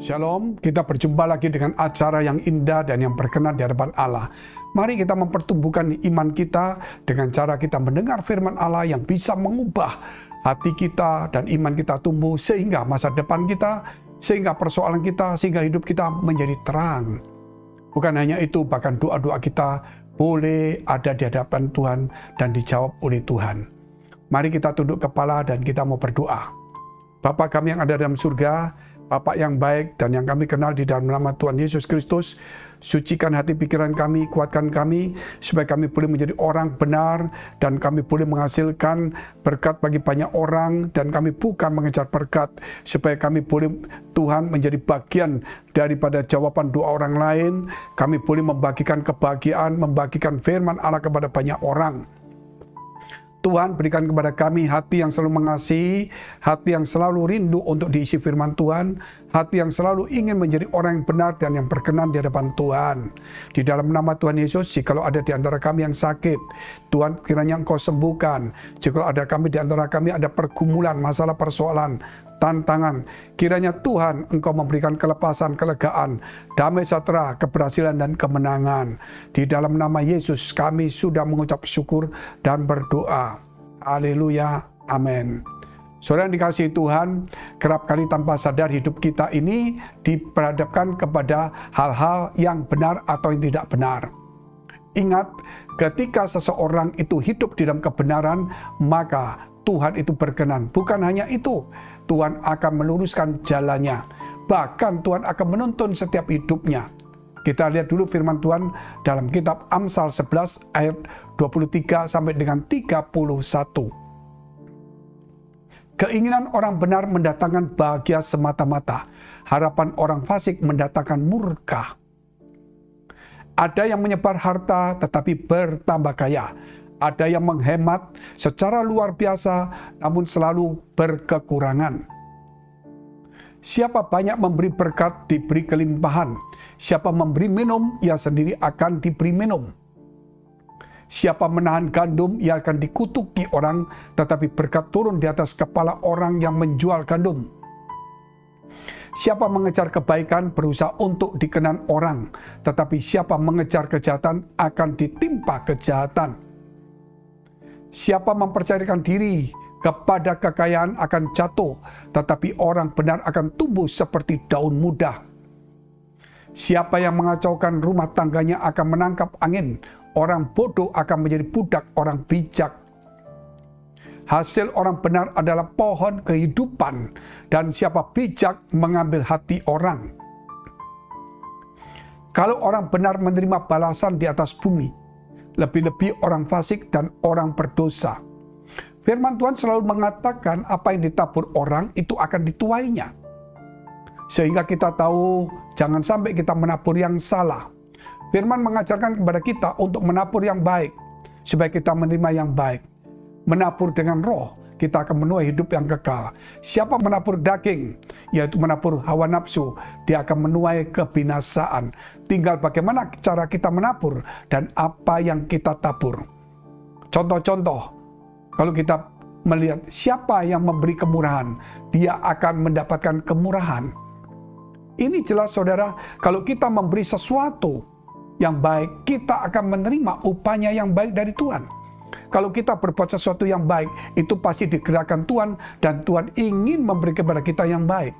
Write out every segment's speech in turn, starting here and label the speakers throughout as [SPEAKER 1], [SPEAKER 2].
[SPEAKER 1] Shalom, kita berjumpa lagi dengan acara yang indah dan yang berkenan di hadapan Allah. Mari kita mempertumbuhkan iman kita dengan cara kita mendengar firman Allah yang bisa mengubah hati kita dan iman kita tumbuh sehingga masa depan kita, sehingga persoalan kita, sehingga hidup kita menjadi terang. Bukan hanya itu, bahkan doa-doa kita boleh ada di hadapan Tuhan dan dijawab oleh Tuhan. Mari kita tunduk kepala dan kita mau berdoa. Bapa kami yang ada dalam surga, Bapa yang baik dan yang kami kenal di dalam nama Tuhan Yesus Kristus, sucikan hati pikiran kami, kuatkan kami, supaya kami boleh menjadi orang benar, dan kami boleh menghasilkan berkat bagi banyak orang, dan kami bukan mengejar berkat, supaya kami boleh, Tuhan, menjadi bagian daripada jawaban doa orang lain, kami boleh membagikan kebahagiaan, membagikan firman Allah kepada banyak orang. Tuhan, berikan kepada kami hati yang selalu mengasihi, hati yang selalu rindu untuk diisi firman Tuhan, hati yang selalu ingin menjadi orang yang benar dan yang berkenan di hadapan Tuhan. Di dalam nama Tuhan Yesus, jikalau ada di antara kami yang sakit, Tuhan kiranya Engkau sembuhkan. Jikalau ada kami di antara kami ada pergumulan, masalah, persoalan, tantangan, kiranya Tuhan Engkau memberikan kelepasan, kelegaan, damai sejahtera, keberhasilan dan kemenangan. Di dalam nama Yesus kami sudah mengucap syukur dan berdoa. Haleluya, amin. Saudara yang dikasihi Tuhan, kerap kali tanpa sadar hidup kita ini diperhadapkan kepada hal-hal yang benar atau yang tidak benar. Ingat, ketika seseorang itu hidup di dalam kebenaran, maka Tuhan itu berkenan. Bukan hanya itu, Tuhan akan meluruskan jalannya. Bahkan Tuhan akan menuntun setiap hidupnya. Kita lihat dulu firman Tuhan dalam kitab Amsal 11 ayat 23 sampai dengan 31. Keinginan orang benar mendatangkan bahagia semata-mata. Harapan orang fasik mendatangkan murka. Ada yang menyebar harta tetapi bertambah kaya. Ada yang menghemat secara luar biasa namun selalu berkekurangan. Siapa banyak memberi berkat diberi kelimpahan. Siapa memberi minum, ia sendiri akan diberi minum. Siapa menahan gandum, ia akan dikutuki orang, tetapi berkat turun di atas kepala orang yang menjual gandum. Siapa mengejar kebaikan berusaha untuk dikenan orang, tetapi siapa mengejar kejahatan akan ditimpa kejahatan. Siapa mempercayakan diri kepada kekayaan akan jatuh, tetapi orang benar akan tumbuh seperti daun muda. Siapa yang mengacaukan rumah tangganya akan menangkap angin, orang bodoh akan menjadi budak orang bijak. Hasil orang benar adalah pohon kehidupan, dan siapa bijak mengambil hati orang. Kalau orang benar menerima balasan di atas bumi, lebih-lebih orang fasik dan orang berdosa. Firman Tuhan selalu mengatakan apa yang ditabur orang itu akan dituainya. Sehingga kita tahu jangan sampai kita menabur yang salah. Firman mengajarkan kepada kita untuk menabur yang baik, supaya kita menerima yang baik. Menabur dengan roh, kita akan menuai hidup yang kekal. Siapa menabur daging, yaitu menabur hawa nafsu, dia akan menuai kebinasaan. Tinggal bagaimana cara kita menabur dan apa yang kita tabur. Contoh-contoh, kalau kita melihat siapa yang memberi kemurahan, dia akan mendapatkan kemurahan. Ini jelas saudara, kalau kita memberi sesuatu yang baik, kita akan menerima upahnya yang baik dari Tuhan. Kalau kita berbuat sesuatu yang baik, itu pasti digerakkan Tuhan, dan Tuhan ingin memberi kepada kita yang baik.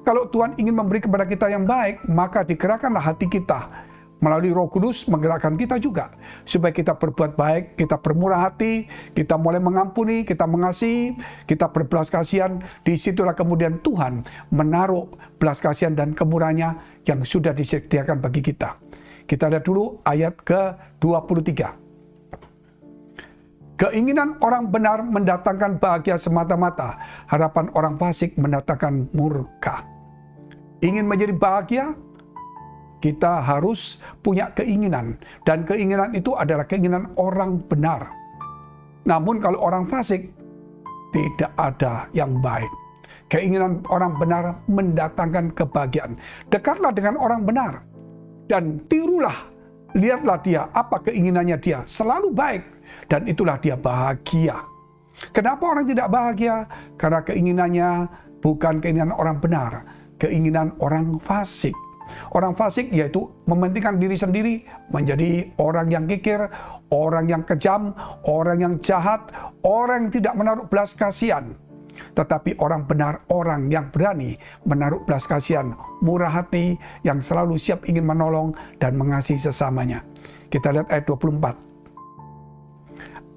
[SPEAKER 1] Kalau Tuhan ingin memberi kepada kita yang baik, maka digerakkanlah hati kita. Melalui Roh Kudus menggerakkan kita juga. Supaya kita berbuat baik, kita bermurah hati, kita mulai mengampuni, kita mengasihi, kita berbelas kasihan. Disitulah kemudian Tuhan menaruh belas kasihan dan kemurahannya yang sudah disediakan bagi kita. Kita lihat dulu ayat ke-23. Keinginan orang benar mendatangkan bahagia semata-mata. Harapan orang fasik mendatangkan murka. Ingin menjadi bahagia? Kita harus punya keinginan. Dan keinginan itu adalah keinginan orang benar. Namun kalau orang fasik, tidak ada yang baik. Keinginan orang benar mendatangkan kebahagiaan. Dekatlah dengan orang benar. Dan tirulah, lihatlah dia, apa keinginannya dia. Selalu baik. Dan itulah dia bahagia. Kenapa orang tidak bahagia? Karena keinginannya bukan keinginan orang benar, keinginan orang fasik. Orang fasik yaitu mementingkan diri sendiri, menjadi orang yang kikir, orang yang kejam, orang yang jahat, orang yang tidak menaruh belas kasihan. Tetapi orang benar, orang yang berani menaruh belas kasihan, murah hati, yang selalu siap ingin menolong dan mengasihi sesamanya. Kita lihat ayat 24.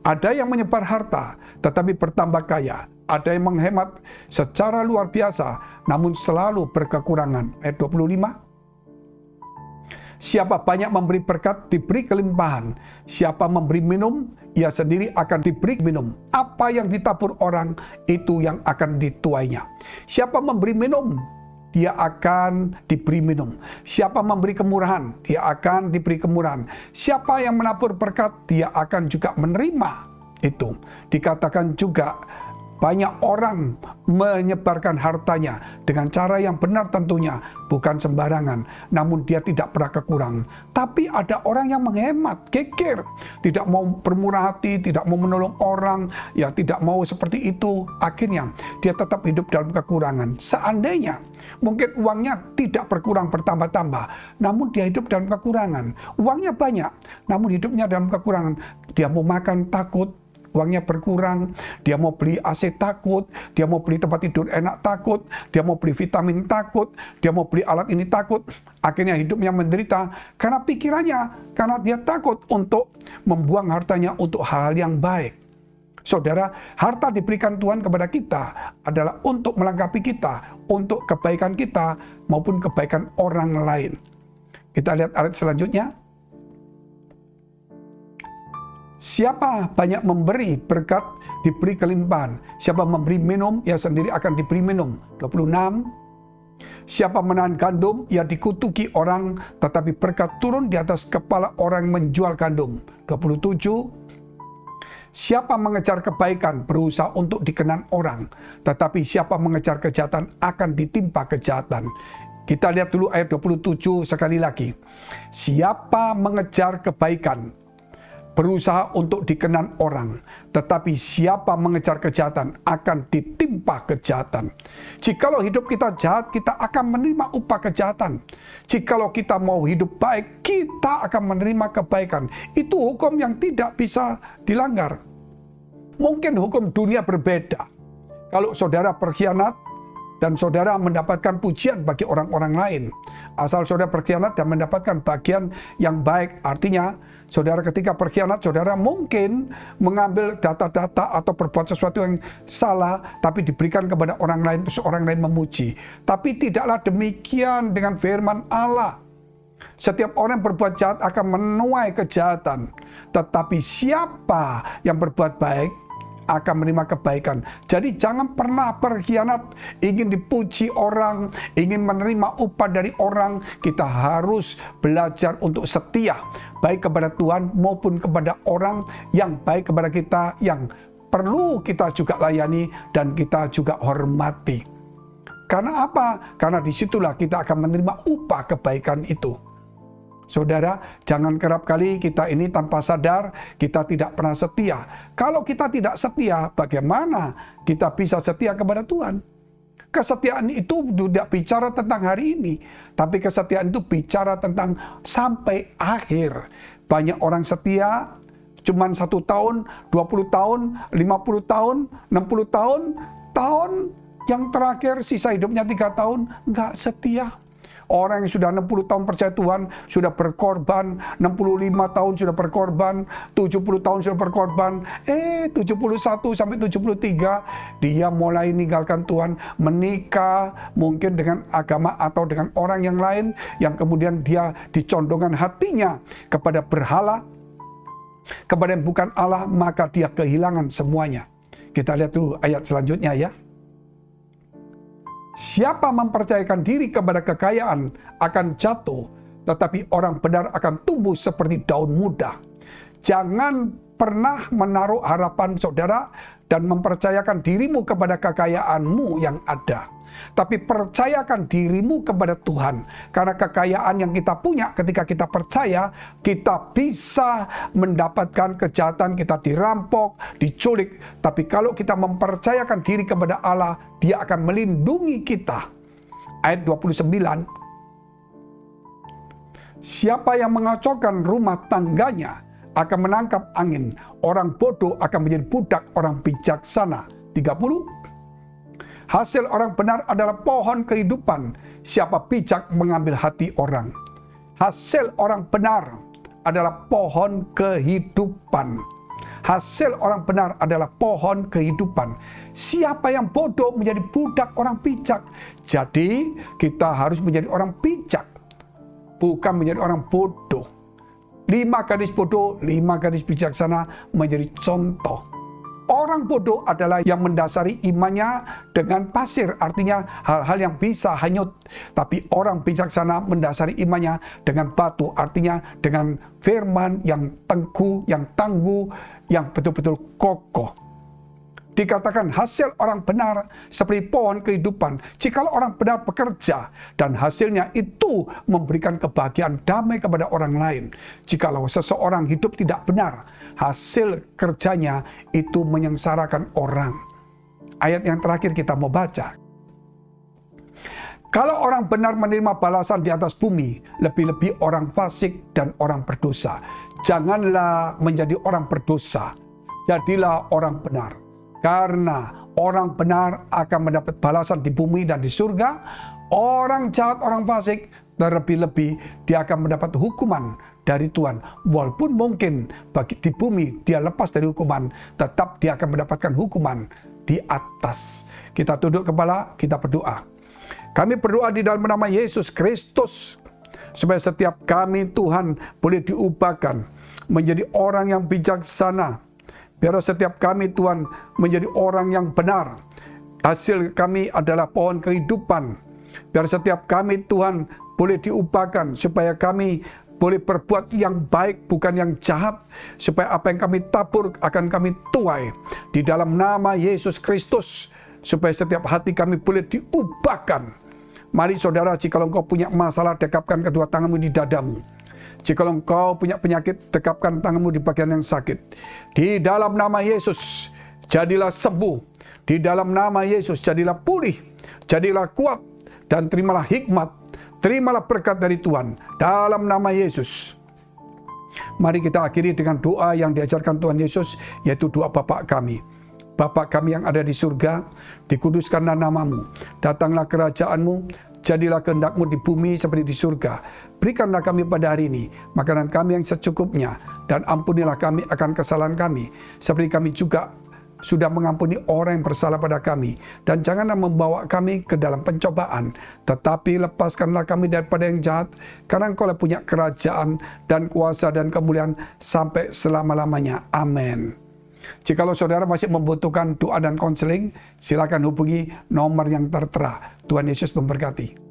[SPEAKER 1] Ada yang menyebar harta, tetapi bertambah kaya. Ada yang menghemat secara luar biasa, namun selalu berkekurangan. Ayat 25. Siapa banyak memberi berkat, diberi kelimpahan. Siapa memberi minum, ia sendiri akan diberi minum. Apa yang ditabur orang, itu yang akan dituainya. Siapa memberi minum, dia akan diberi minum. Siapa memberi kemurahan, dia akan diberi kemurahan. Siapa yang menabur berkat, dia akan juga menerima itu. Dikatakan juga, banyak orang menyebarkan hartanya dengan cara yang benar tentunya, bukan sembarangan, namun dia tidak pernah kekurangan. Tapi ada orang yang menghemat, kikir, tidak mau bermurah hati, tidak mau menolong orang, ya tidak mau seperti itu. Akhirnya dia tetap hidup dalam kekurangan. Seandainya mungkin uangnya tidak berkurang bertambah-tambah, namun dia hidup dalam kekurangan. Uangnya banyak, namun hidupnya dalam kekurangan. Dia mau makan takut, uangnya berkurang, dia mau beli AC takut, dia mau beli tempat tidur enak takut, dia mau beli vitamin takut, dia mau beli alat ini takut. Akhirnya hidupnya menderita karena pikirannya, karena dia takut untuk membuang hartanya untuk hal-hal yang baik. Saudara, harta diberikan Tuhan kepada kita adalah untuk melengkapi kita, untuk kebaikan kita maupun kebaikan orang lain. Kita lihat ayat selanjutnya. Siapa banyak memberi berkat, diberi kelimpahan. Siapa memberi minum, ia sendiri akan diberi minum. 26. Siapa menahan gandum, ia dikutuki orang, tetapi berkat turun di atas kepala orang yang menjual gandum. 27. Siapa mengejar kebaikan, berusaha untuk dikenan orang, tetapi siapa mengejar kejahatan akan ditimpa kejahatan. Kita lihat dulu ayat 27 sekali lagi. Siapa mengejar kebaikan, berusaha untuk dikenan orang, tetapi siapa mengejar kejahatan akan ditimpa kejahatan. Jikalau hidup kita jahat, kita akan menerima upah kejahatan. Jikalau kita mau hidup baik, kita akan menerima kebaikan. Itu hukum yang tidak bisa dilanggar. Mungkin hukum dunia berbeda. Kalau saudara berkhianat dan saudara mendapatkan pujian bagi orang-orang lain, asal saudara berkhianat dan mendapatkan bagian yang baik, artinya saudara ketika berkhianat, saudara mungkin mengambil data-data atau berbuat sesuatu yang salah, tapi diberikan kepada orang lain, terus orang lain memuji. Tapi tidaklah demikian dengan firman Allah. Setiap orang yang berbuat jahat akan menuai kejahatan. Tetapi siapa yang berbuat baik akan menerima kebaikan. Jadi jangan pernah berkhianat, ingin dipuji orang, ingin menerima upah dari orang. Kita harus belajar untuk setia, baik kepada Tuhan maupun kepada orang yang baik kepada kita, yang perlu kita juga layani dan kita juga hormati. Karena apa? Karena disitulah kita akan menerima upah kebaikan itu. Saudara, jangan kerap kali kita ini tanpa sadar kita tidak pernah setia. Kalau kita tidak setia, bagaimana kita bisa setia kepada Tuhan? Kesetiaan itu tidak bicara tentang hari ini, tapi kesetiaan itu bicara tentang sampai akhir. Banyak orang setia cuman 1 tahun, 20 tahun, 50 tahun, 60 tahun yang terakhir sisa hidupnya 3 tahun nggak setia. Orang yang sudah 60 tahun percaya Tuhan, sudah berkorban, 65 tahun sudah berkorban, 70 tahun sudah berkorban, 71 sampai 73, dia mulai meninggalkan Tuhan, menikah, mungkin dengan agama atau dengan orang yang lain, yang kemudian dia dicondongkan hatinya kepada berhala, kepada yang bukan Allah, maka dia kehilangan semuanya. Kita lihat dulu ayat selanjutnya ya. Siapa mempercayakan diri kepada kekayaan akan jatuh, tetapi orang benar akan tumbuh seperti daun muda. Jangan pernah menaruh harapan saudara dan mempercayakan dirimu kepada kekayaanmu yang ada. Tapi percayakan dirimu kepada Tuhan. Karena kekayaan yang kita punya ketika kita percaya, kita bisa mendapatkan kejahatan, kita dirampok, diculik. Tapi kalau kita mempercayakan diri kepada Allah, Dia akan melindungi kita. ayat 29. Siapa yang mengacaukan rumah tangganya akan menangkap angin. Orang bodoh akan menjadi budak orang bijaksana. 30. Hasil orang benar adalah pohon kehidupan. Siapa bijak mengambil hati orang. Hasil orang benar adalah pohon kehidupan. Hasil orang benar adalah pohon kehidupan. Siapa yang bodoh menjadi budak orang bijak. Jadi kita harus menjadi orang bijak, bukan menjadi orang bodoh. 5 gadis bodoh, 5 gadis bijaksana menjadi contoh. Orang bodoh adalah yang mendasari imannya dengan pasir, artinya hal-hal yang bisa hanyut. Tapi orang bijaksana mendasari imannya dengan batu, artinya dengan firman yang teguh, yang tangguh, yang betul-betul kokoh. Dikatakan hasil orang benar seperti pohon kehidupan. Jikalau orang benar bekerja dan hasilnya itu memberikan kebahagiaan damai kepada orang lain. Jikalau seseorang hidup tidak benar, hasil kerjanya itu menyengsarakan orang. Ayat yang terakhir kita mau baca. Kalau orang benar menerima balasan di atas bumi, lebih-lebih orang fasik dan orang berdosa. Janganlah menjadi orang berdosa, jadilah orang benar. Karena orang benar akan mendapat balasan di bumi dan di surga. Orang jahat, orang fasik, terlebih-lebih dia akan mendapat hukuman dari Tuhan. Walaupun mungkin bagi di bumi dia lepas dari hukuman, tetap dia akan mendapatkan hukuman di atas. Kita tunduk kepala, kita berdoa. Kami berdoa di dalam nama Yesus Kristus, supaya setiap kami Tuhan boleh diubahkan menjadi orang yang bijaksana. Biar setiap kami Tuhan menjadi orang yang benar. Hasil kami adalah pohon kehidupan. Biar setiap kami Tuhan boleh diubahkan supaya kami boleh berbuat yang baik bukan yang jahat. Supaya apa yang kami tabur akan kami tuai. Di dalam nama Yesus Kristus. Supaya setiap hati kami boleh diubahkan. Mari saudara, jika engkau punya masalah, dekapkan kedua tanganmu di dadamu. Jika engkau punya penyakit, dekapkan tanganmu di bagian yang sakit. Di dalam nama Yesus, jadilah sembuh. Di dalam nama Yesus, jadilah pulih. Jadilah kuat. Dan terimalah hikmat. Terimalah berkat dari Tuhan. Dalam nama Yesus. Mari kita akhiri dengan doa yang diajarkan Tuhan Yesus, yaitu doa Bapa kami. Bapa kami yang ada di surga, dikuduskanlah namamu. Datanglah kerajaanmu. Jadilah kehendak-Mu di bumi seperti di surga. Berikanlah kami pada hari ini makanan kami yang secukupnya. Dan ampunilah kami akan kesalahan kami. Seperti kami juga sudah mengampuni orang yang bersalah pada kami. Dan janganlah membawa kami ke dalam pencobaan. Tetapi lepaskanlah kami daripada yang jahat. Karena Engkau punya kerajaan dan kuasa dan kemuliaan sampai selama-lamanya. Amin. Jikalau saudara masih membutuhkan doa dan konseling, silakan hubungi nomor yang tertera. Tuhan Yesus memberkati.